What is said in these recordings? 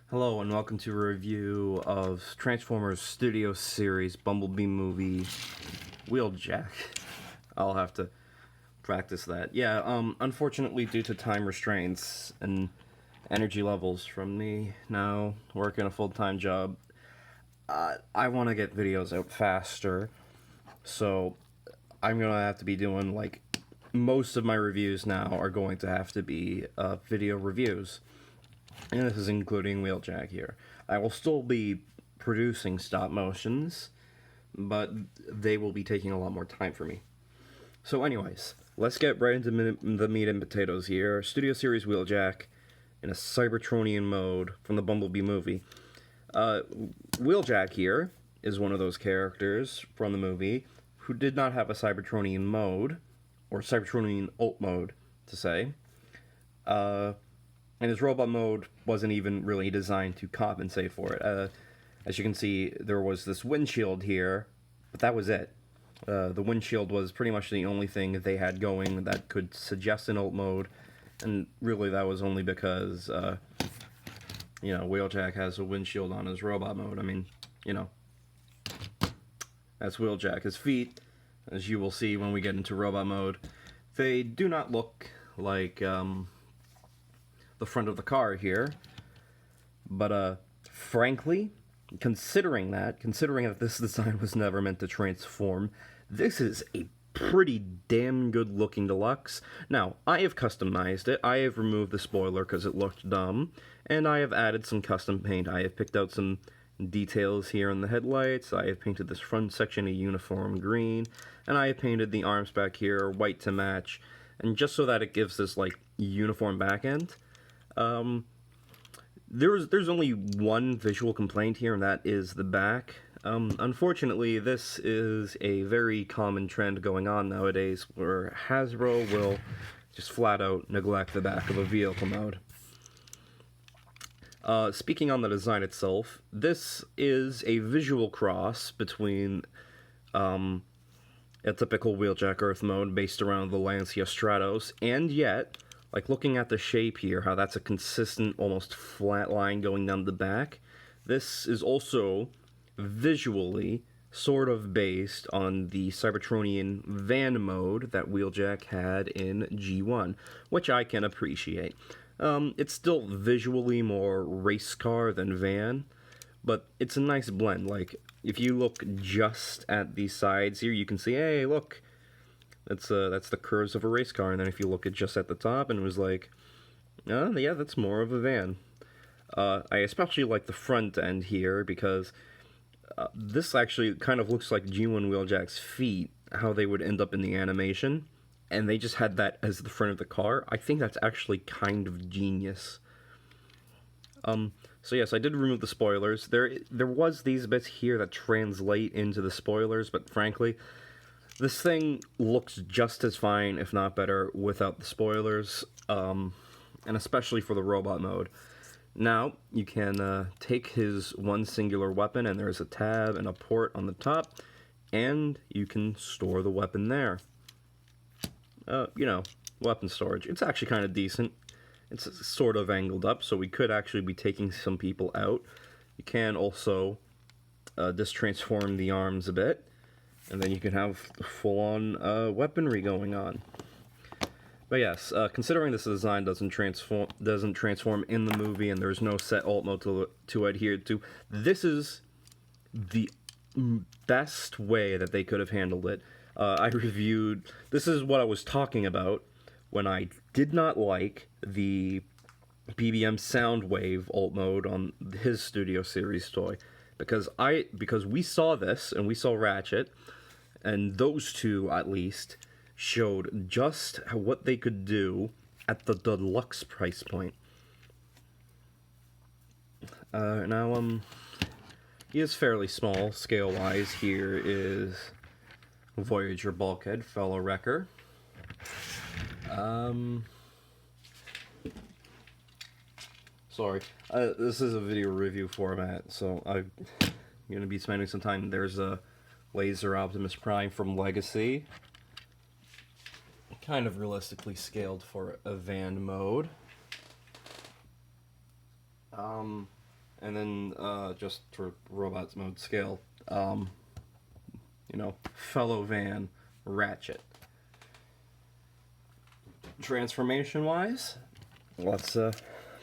Hello and welcome to a review of Transformers Studio Series Bumblebee movie Wheeljack. I'll have to practice that. Yeah, unfortunately due to time restraints and energy levels from me now working a full-time job, I want to get videos out faster, so I'm going to have to be doing, like, most of my reviews now are going to have to be video reviews. And this is including Wheeljack here. I will still be producing stop motions, but they will be taking a lot more time for me. So anyways, let's get right into the meat and potatoes here. Studio Series Wheeljack in a Cybertronian mode from the Bumblebee movie. Wheeljack here is one of those characters from the movie who did not have a Cybertronian mode, or Cybertronian alt mode, to say. And his robot mode wasn't even really designed to compensate for it. As you can see, there was this windshield here, but that was it. The windshield was pretty much the only thing they had going that could suggest an alt mode, and really that was only because, Wheeljack has a windshield on his robot mode. I mean, that's Wheeljack. His feet, as you will see when we get into robot mode, they do not look like, the front of the car here, but frankly, considering that this design was never meant to transform, this is a pretty damn good looking deluxe. Now, I have customized it. I have removed the spoiler because it looked dumb, and I have added some custom paint. I have picked out some details here in the headlights. I have painted this front section a uniform green, and I have painted the arms back here white to match, and just so that it gives this, like, uniform back end. There's only one visual complaint here, and that is the back. Unfortunately, this is a very common trend going on nowadays, where Hasbro will just flat out neglect the back of a vehicle mode. Speaking on the design itself, this is a visual cross between a typical Wheeljack Earth mode based around the Lancia Stratos, and yet, like, looking at the shape here, how that's a consistent, almost flat line going down the back, this is also visually sort of based on the Cybertronian van mode that Wheeljack had in G1, which I can appreciate. It's still visually more race car than van, but it's a nice blend. Like, if you look just at these sides here, you can see, hey, look, that's the curves of a race car, and then if you look at just at the top, and it was like, oh, yeah, that's more of a van. I especially like the front end here, because this actually kind of looks like G1 Wheeljack's feet, how they would end up in the animation, and they just had that as the front of the car. I think that's actually kind of genius. So yes, I did remove the spoilers. There was these bits here that translate into the spoilers, but frankly, this thing looks just as fine, if not better, without the spoilers, and especially for the robot mode. Now, you can take his one singular weapon, and there's a tab and a port on the top, and you can store the weapon there. Weapon storage. It's actually kind of decent. It's sort of angled up, so we could actually be taking some people out. You can also just transform the arms a bit, and then you can have full-on weaponry going on. But yes, considering this design doesn't transform in the movie, and there's no set alt mode to adhere to, this is the best way that they could have handled it. This is what I was talking about when I did not like the BBM Soundwave alt mode on his Studio Series toy. Because we saw this, and we saw Ratchet, and those two, at least, showed just what they could do at the deluxe price point. Now, he is fairly small, scale-wise. Here is Voyager Bulkhead, fellow wrecker. Sorry, this is a video review format, so I'm going to be spending some time. There's a Laser Optimus Prime from Legacy. Kind of realistically scaled for a van mode. And then just for robots mode scale, fellow van Ratchet. Transformation wise, let's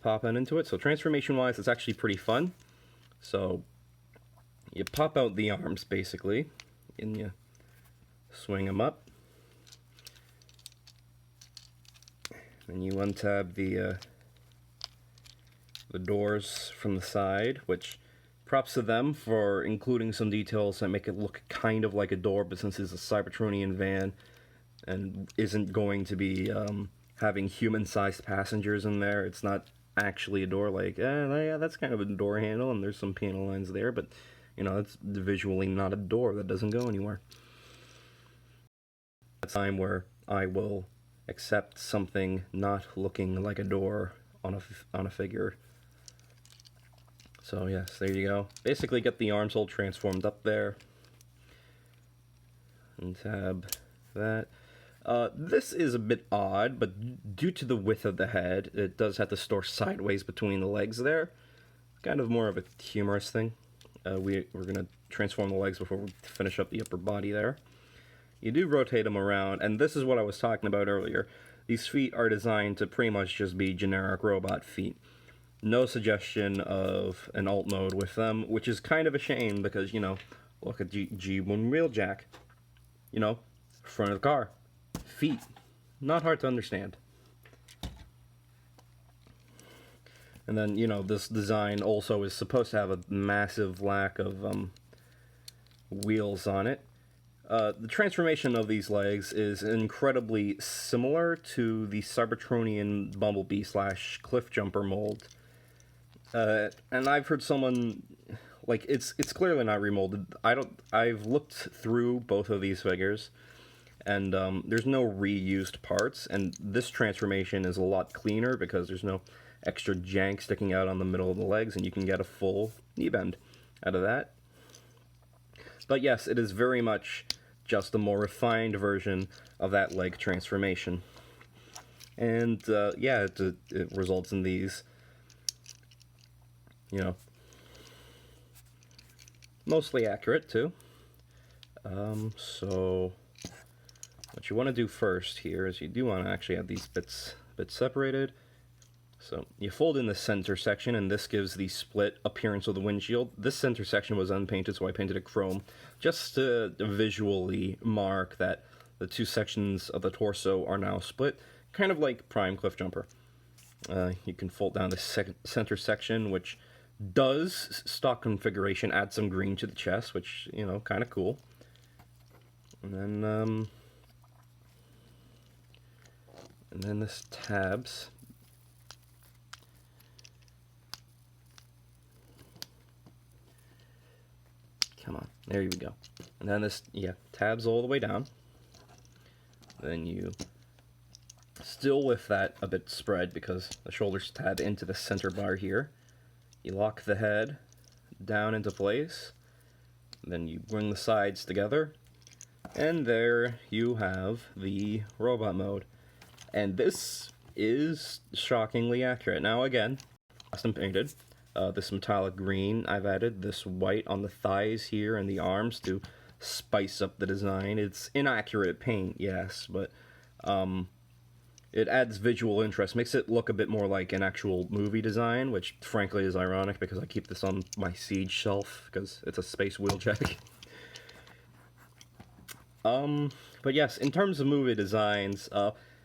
pop on into it. So transformation wise, it's actually pretty fun. So you pop out the arms basically, and you swing them up, and you untab the doors from the side, which props to them for including some details that make it look kind of like a door, but since it's a Cybertronian van and isn't going to be having human-sized passengers in there, it's not actually a door. Like, yeah, that's kind of a door handle, and there's some panel lines there, but it's visually not a door that doesn't go anywhere. A time where I will accept something not looking like a door on a figure. So yes, there you go. Basically get the arms all transformed up there. And tab that. This is a bit odd, but due to the width of the head, it does have to store sideways between the legs there. Kind of more of a humorous thing. We're going to transform the legs before we finish up the upper body there. You do rotate them around, and this is what I was talking about earlier. These feet are designed to pretty much just be generic robot feet. No suggestion of an alt mode with them, which is kind of a shame because, look at G1 Wheeljack. Front of the car. Feet. Not hard to understand. And then, this design also is supposed to have a massive lack of wheels on it. The transformation of these legs is incredibly similar to the Cybertronian Bumblebee / Cliffjumper mold. And I've heard someone, like, it's clearly not remolded. I've looked through both of these figures, and there's no reused parts, and this transformation is a lot cleaner because there's no extra jank sticking out on the middle of the legs, and you can get a full knee bend out of that. But yes, it is very much just a more refined version of that leg transformation. And yeah, it results in these, mostly accurate too. So what you want to do first here is you do want to actually have these bits separated. So you fold in the center section, and this gives the split appearance of the windshield. This center section was unpainted, so I painted it chrome, just to visually mark that the two sections of the torso are now split, kind of like Prime Cliffjumper. You can fold down the center section, which does, stock configuration, add some green to the chest, which, kind of cool. And then this tabs. Come on, there you go. And then this, tabs all the way down. Then you, still with that a bit spread because the shoulders tab into the center bar here. You lock the head down into place. Then you bring the sides together. And there you have the robot mode. And this is shockingly accurate. Now again, custom painted. This metallic green, I've added this white on the thighs here and the arms to spice up the design. It's inaccurate paint, yes, but it adds visual interest, makes it look a bit more like an actual movie design, which frankly is ironic because I keep this on my Siege shelf because it's a space wheeljack. But yes, in terms of movie designs,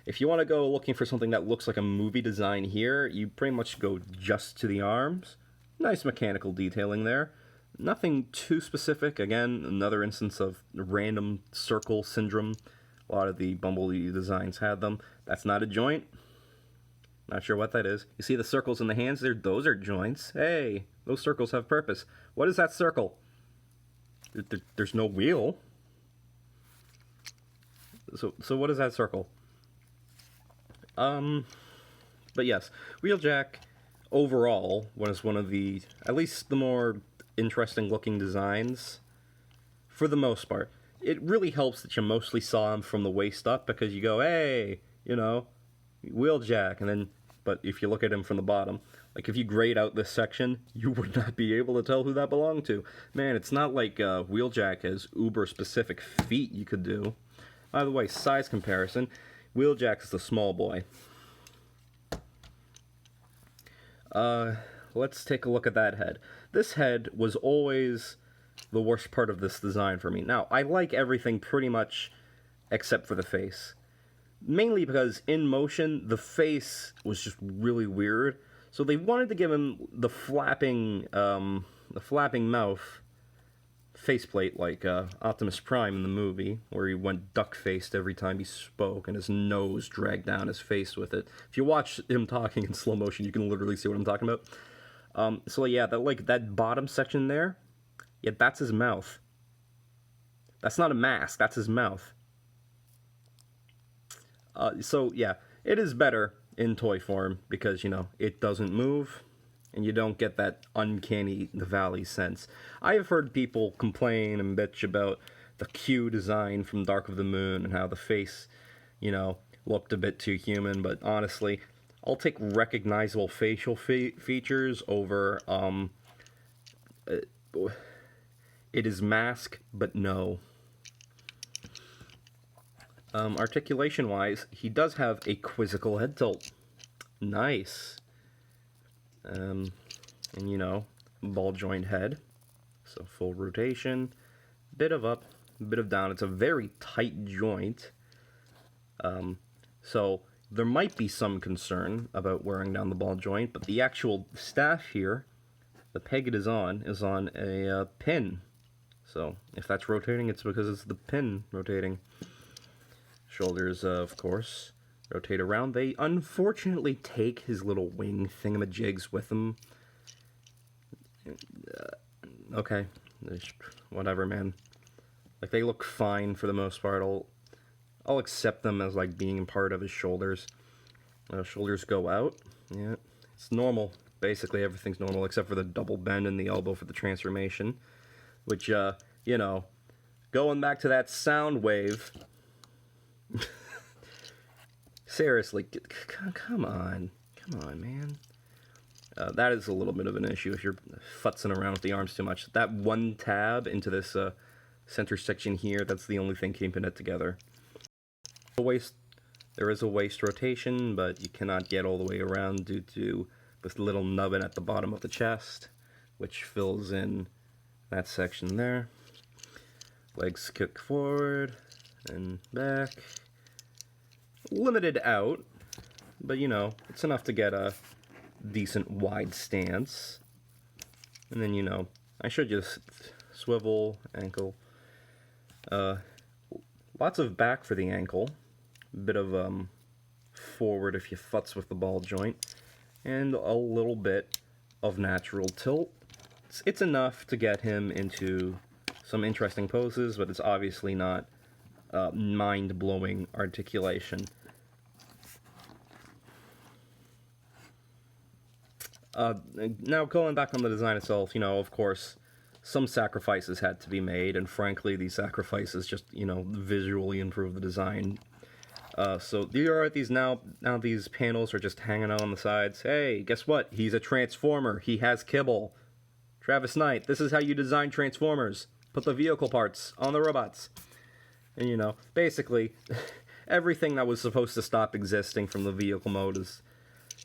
if you want to go looking for something that looks like a movie design here, you pretty much go just to the arms. Nice mechanical detailing there. Nothing too specific. Again, another instance of random circle syndrome. A lot of the Bumblebee designs had them. That's not a joint. Not sure what that is. You see the circles in the hands there? Those are joints. Hey, those circles have purpose. What is that circle? There's no wheel. So what is that circle? But yes, Wheeljack overall was one of the, at least the more interesting looking designs for the most part. It really helps that you mostly saw him from the waist up because you go, hey, Wheeljack, and then, but if you look at him from the bottom, Like, if you grayed out this section, you would not be able to tell who that belonged to. Man, it's not like Wheeljack has uber-specific feet you could do. By the way, size comparison, Wheeljack is the small boy. Let's take a look at that head. This head was always the worst part of this design for me. Now, I like everything pretty much except for the face. Mainly because in motion, the face was just really weird. So they wanted to give him the flapping mouth faceplate like Optimus Prime in the movie, where he went duck-faced every time he spoke, and his nose dragged down his face with it. If you watch him talking in slow motion, you can literally see what I'm talking about. So yeah, that bottom section there, yeah, that's his mouth. That's not a mask, that's his mouth. So yeah, it is better in toy form because, you know, it doesn't move and you don't get that uncanny valley sense. I have heard people complain and bitch about the Q design from Dark of the Moon and how the face, you know, looked a bit too human, but honestly, I'll take recognizable facial features over, it is mask, but no. Articulation-wise, he does have a quizzical head tilt. Nice. And, you know, ball joint head. So full rotation. Bit of up, bit of down. It's a very tight joint. So there might be some concern about wearing down the ball joint, but the actual staff here, the peg it is on a pin. So if that's rotating, it's because it's the pin rotating. Shoulders, of course, rotate around. They unfortunately take his little wing thingamajigs with them. Okay, whatever, man. Like, they look fine for the most part. I'll accept them as, like, being part of his shoulders. Shoulders go out. Yeah, it's normal. Basically, everything's normal except for the double bend in the elbow for the transformation. Which, you know, going back to that Soundwave... Seriously, come on, man. That is a little bit of an issue if you're futzing around with the arms too much. That one tab into this center section here, that's the only thing keeping it together. There is a waist rotation, but you cannot get all the way around due to this little nubbin at the bottom of the chest, which fills in that section there. Legs kick forward and back. Limited out, but you know, it's enough to get a decent wide stance. And then, you know, I should just swivel, ankle. Lots of back for the ankle. Bit of forward if you futz with the ball joint. And a little bit of natural tilt. It's enough to get him into some interesting poses, but it's obviously not mind-blowing articulation. Now, going back on the design itself, you know, of course, some sacrifices had to be made, and frankly, these sacrifices just, you know, visually improve the design. So now these panels are just hanging out on the sides. Hey, guess what? He's a Transformer. He has kibble. Travis Knight, this is how you design Transformers. Put the vehicle parts on the robots. And, you know, basically, everything that was supposed to stop existing from the vehicle mode is,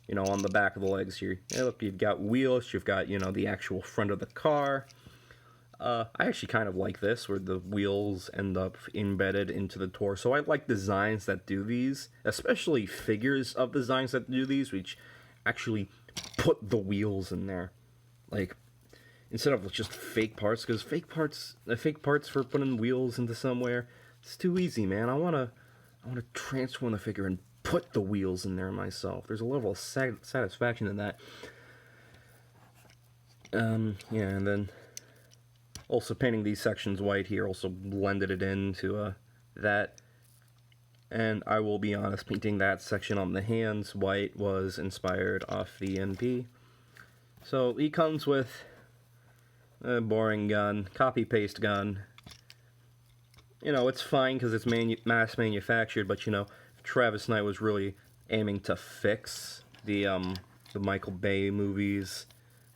you know, on the back of the legs here. Yeah, look, you've got wheels, you've got, you know, the actual front of the car. I actually kind of like this, where the wheels end up embedded into the torso. I like designs that do these, especially figures of designs that do these, which actually put the wheels in there. Like, instead of just fake parts, because fake parts for putting wheels into somewhere, it's too easy, man. I wanna transform the figure and put the wheels in there myself. There's a level of satisfaction in that. Yeah, and then also painting these sections white here also blended it into that. And I will be honest, painting that section on the hands white was inspired off the MP. So he comes with a boring gun, copy-paste gun. You know, it's fine because it's mass manufactured, but, you know, Travis Knight was really aiming to fix the the Michael Bay movies,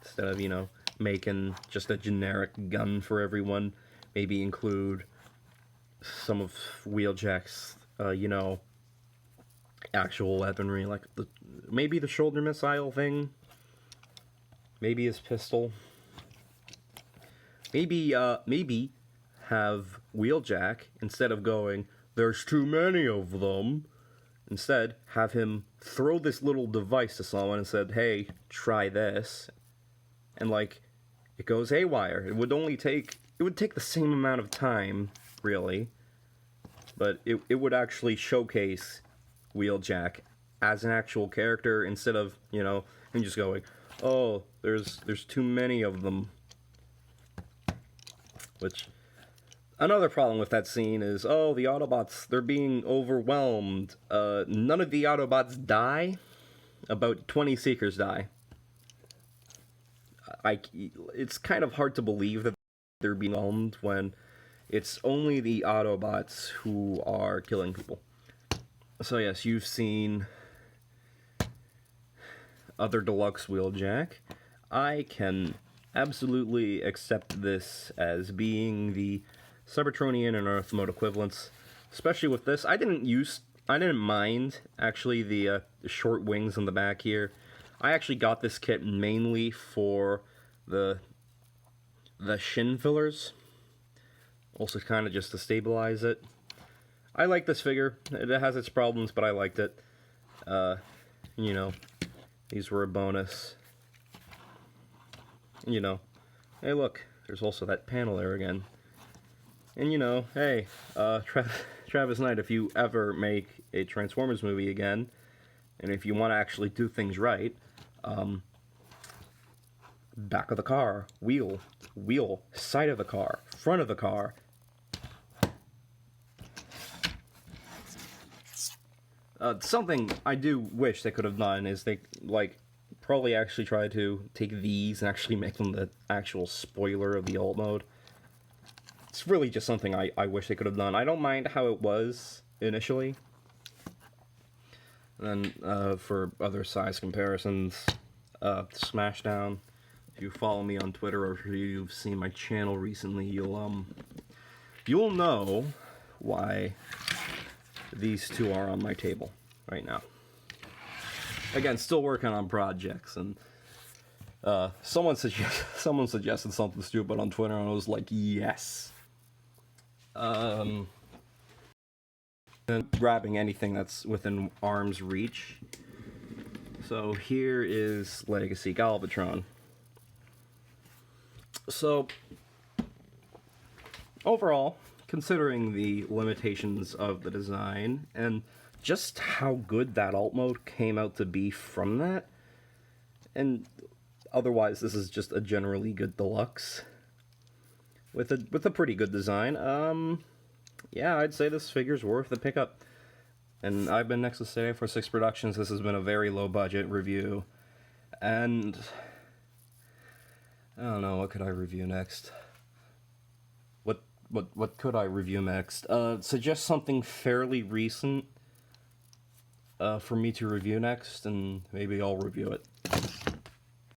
instead of, you know, making just a generic gun for everyone. Maybe include some of Wheeljack's, you know, actual weaponry, like maybe the shoulder missile thing, maybe his pistol. Maybe have Wheeljack, instead of going, "There's too many of them," instead have him throw this little device to someone and said, "Hey, try this," and like it goes haywire. It would take the same amount of time, really, but it would actually showcase Wheeljack as an actual character, instead of, you know, him just going, "Oh, there's too many of them." Which, another problem with that scene is, oh, the Autobots, they're being overwhelmed. None of the Autobots die. About 20 Seekers die. It's kind of hard to believe that they're being overwhelmed when it's only the Autobots who are killing people. So yes, you've seen other deluxe Wheeljack. I can absolutely accept this as being the Cybertronian and Earth mode equivalents, especially with this. I didn't mind actually the short wings on the back here. I actually got this kit mainly for the shin fillers, also kind of just to stabilize it. I like this figure. It has its problems, but I liked it. You know, these were a bonus. You know, hey look, there's also that panel there again. And you know, hey, Travis Knight, if you ever make a Transformers movie again, and if you want to actually do things right, back of the car, wheel, side of the car, front of the car. Something I do wish they could have done is they, like, probably actually try to take these and actually make them the actual spoiler of the alt mode. It's really just something I wish they could have done. I don't mind how it was initially. And then for other size comparisons, Smashdown. If you follow me on Twitter or if you've seen my channel recently, you'll know why these two are on my table right now. Again, still working on projects, and someone suggested something stupid on Twitter, and I was like, yes. And grabbing anything that's within arm's reach. So here is Legacy Galvatron. So overall, considering the limitations of the design and just how good that alt mode came out to be from that, and otherwise this is just a generally good deluxe with a pretty good design, yeah, I'd say this figure's worth the pickup. And I've been Nexus today for 6 Productions. This has been a very low budget review, and I don't know, what could I review next? What could I review next? Suggest something fairly recent for me to review next, and maybe I'll review it.